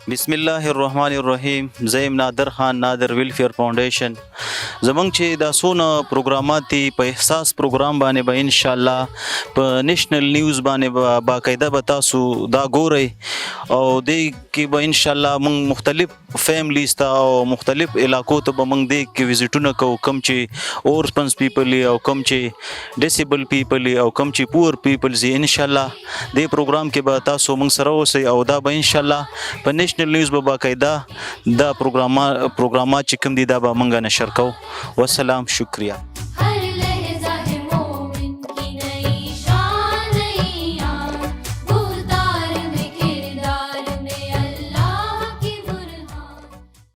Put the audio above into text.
بسم الله الرحمن الرحیم. زیم نادر خان، نادر ویلفیر فاونډیشن. زمونږ چې دا څونه پروګرامات دي په احساس پروګرام باندې به ان شاء الله په نېشنل نیوز باندې باقاعده به تاسو دا ګورئ او دې کې به ان شاء الله موږ مختلف فیملیز ته او مختلف علاقو ته به موږ دې کې وزټونه کوو، کوم چې اورسپنس پیپل او کوم چې ډیسیبل پیپل او کوم چې پور پیپلز ان شاء الله دې پروګرام کې به تاسو موږ سره اوسئ او دا به ان شاء الله په نېشنل نیوز به باقاعده دا پروګرامات چې کوم دي دا به موږ نشر کوو. والسلام، شکریہ.